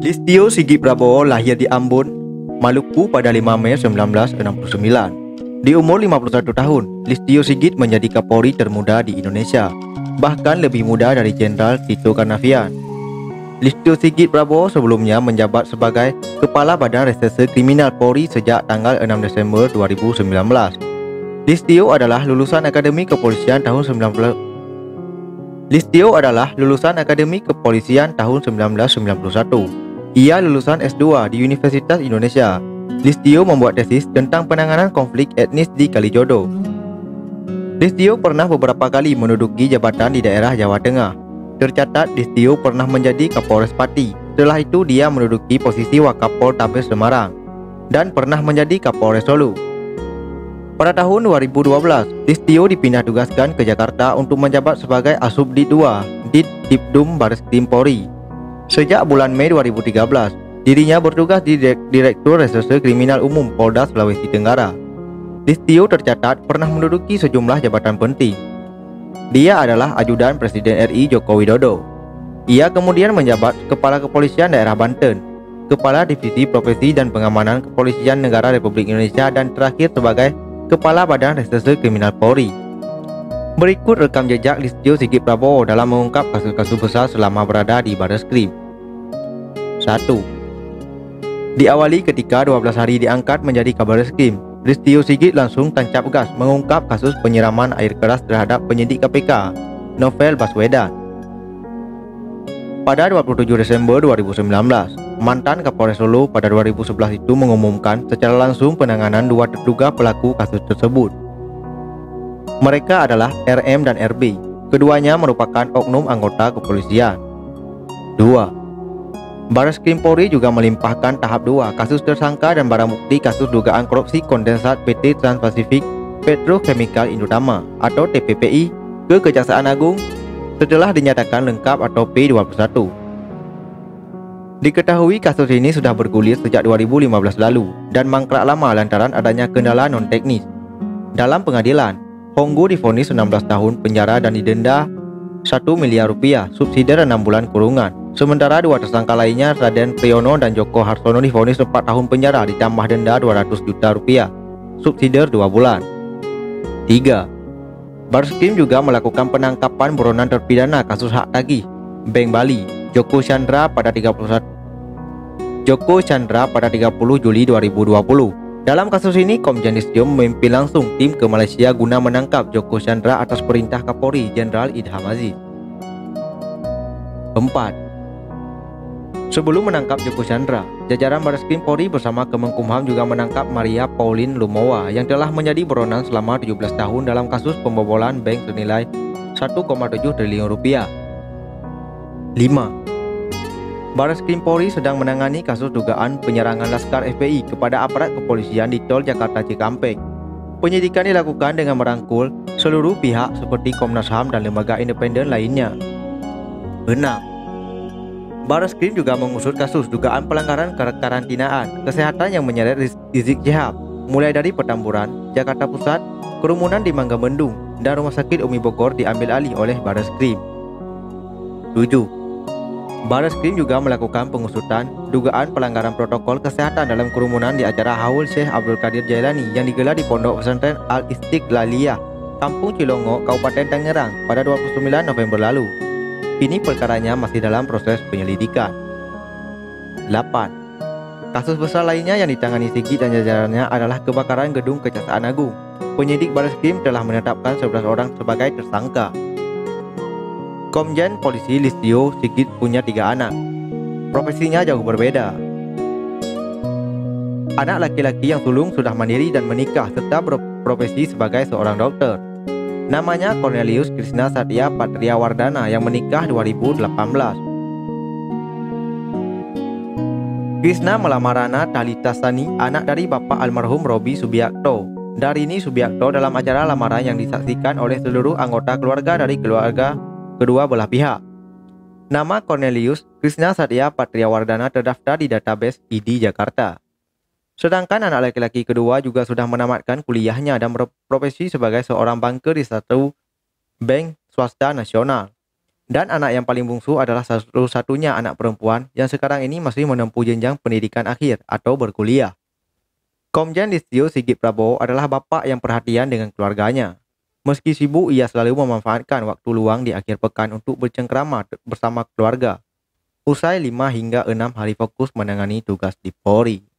Listio Sigit Prabowo lahir di Ambon, Maluku pada 5 Mei 1969. Di umur 51 tahun, Listio Sigit menjadi Kapolri termuda di Indonesia, bahkan lebih muda dari Jenderal Tito Karnavian. Listio Sigit Prabowo sebelumnya menjabat sebagai Kepala Badan Reserse Kriminal Polri sejak tanggal 6 Desember 2019. Listio adalah lulusan Akademi Kepolisian tahun 1991. Ia lulusan S2 di Universitas Indonesia. Listio membuat tesis tentang penanganan konflik etnis di Kalijodo. Listio pernah beberapa kali menduduki jabatan di daerah Jawa Tengah. Tercatat Listio pernah menjadi Kapolres Pati. Setelah itu dia menduduki posisi Wakapol Tabes Semarang dan pernah menjadi Kapolres Solo. Pada tahun 2012, Listio dipindah tugaskan ke Jakarta untuk menjabat sebagai Asubdit 2 di Dipdum Bareskrim Polri. Sejak bulan Mei 2013, dirinya bertugas di Direktur Reserse Kriminal Umum Polda Sulawesi Tenggara. Listio tercatat pernah menduduki sejumlah jabatan penting. Dia adalah ajudan Presiden RI Joko Widodo. Ia kemudian menjabat Kepala Kepolisian Daerah Banten, Kepala Divisi Profesi dan Pengamanan Kepolisian Negara Republik Indonesia, dan terakhir sebagai Kepala Badan Reserse Kriminal Polri. Berikut rekam jejak Listio Sigit Prabowo dalam mengungkap kasus-kasus besar selama berada di Bareskrim. 1. Diawali ketika 12 hari diangkat menjadi Kabareskrim, Listio Sigit langsung tancap gas mengungkap kasus penyiraman air keras terhadap penyidik KPK, Novel Baswedan. Pada 27 Desember 2019, mantan Kapolres Solo pada 2011 itu mengumumkan secara langsung penanganan dua terduga pelaku kasus tersebut. Mereka adalah RM dan RB. Keduanya merupakan oknum anggota kepolisian. 2. Bareskrim Polri juga melimpahkan tahap 2 kasus tersangka dan barang bukti kasus dugaan korupsi kondensat PT Trans-Pasifik Petrochemical Indotama atau TPPI ke Kejaksaan Agung setelah dinyatakan lengkap atau P21. Diketahui kasus ini sudah bergulir sejak 2015 lalu dan mangkrak lama lantaran adanya kendala non-teknis. Dalam pengadilan, Honggo divonis 16 tahun penjara dan didenda 1 miliar rupiah, subsidiar 6 bulan kurungan. Sementara dua tersangka lainnya, Raden Priyono dan Joko Harsono, divonis 4 tahun penjara ditambah denda 200 juta rupiah, subsidiar 2 bulan. 3. Bareskrim juga melakukan penangkapan buronan terpidana kasus hak tagih Bank Bali, Joko Chandra pada 30 Juli 2020. Dalam kasus ini, Komjen Listio memimpin langsung tim ke Malaysia guna menangkap Joko Chandra atas perintah Kapolri Jenderal Idham Aziz. 4. Sebelum menangkap Joko Chandra, jajaran Bareskrim Polri bersama Kemenkumham juga menangkap Maria Pauline Lumowa yang telah menjadi buronan selama 17 tahun dalam kasus pembobolan bank senilai 1,7 triliun rupiah. 5. Bareskrim Polri sedang menangani kasus dugaan penyerangan Laskar FPI kepada aparat kepolisian di Tol Jakarta Cikampek. Penyidikan dilakukan dengan merangkul seluruh pihak seperti Komnas HAM dan lembaga independen lainnya. 6. Bareskrim juga mengusut kasus dugaan pelanggaran kekarantinaan kesehatan yang menyeret Rizik Syihab, mulai dari Petamburan, Jakarta Pusat, kerumunan di Mangga-Bendung, dan Rumah Sakit Umi Bogor diambil alih oleh Bareskrim. 7. Bareskrim juga melakukan pengusutan dugaan pelanggaran protokol kesehatan dalam kerumunan di acara Haul Syekh Abdul Qadir Jailani yang digelar di Pondok Pesantren Al-Istiqlaliyah, Kampung Cilongo, Kabupaten Tangerang pada 29 November lalu. Kini perkaranya masih dalam proses penyelidikan. 8. Kasus besar lainnya yang ditangani Sigit dan jajarannya adalah kebakaran gedung Kejaksaan Agung. Penyidik Bareskrim telah menetapkan 11 orang sebagai tersangka. Komjen Polisi Listio Sigit punya 3 anak. Profesinya jauh berbeda. Anak laki-laki yang sulung sudah mandiri dan menikah serta berprofesi sebagai seorang dokter. Namanya Cornelius Krishna Satya Patria Wardana yang menikah 2018. Krishna melamar Rana Talitasani, anak dari bapak almarhum Robi Subiakto. Darini Subiakto dalam acara lamaran yang disaksikan oleh seluruh anggota keluarga dari keluarga kedua belah pihak. Nama Cornelius Krishna Satya Patria Wardana terdaftar di database ID Jakarta. Sedangkan anak laki-laki kedua juga sudah menamatkan kuliahnya dan berprofesi sebagai seorang banker di satu bank swasta nasional. Dan anak yang paling bungsu adalah satu-satunya anak perempuan yang sekarang ini masih menempuh jenjang pendidikan akhir atau berkuliah. Komjen Listio Sigit Prabowo adalah bapak yang perhatian dengan keluarganya. Meski sibuk, ia selalu memanfaatkan waktu luang di akhir pekan untuk bercengkrama bersama keluarga. Usai 5 hingga 6 hari fokus menangani tugas di Polri.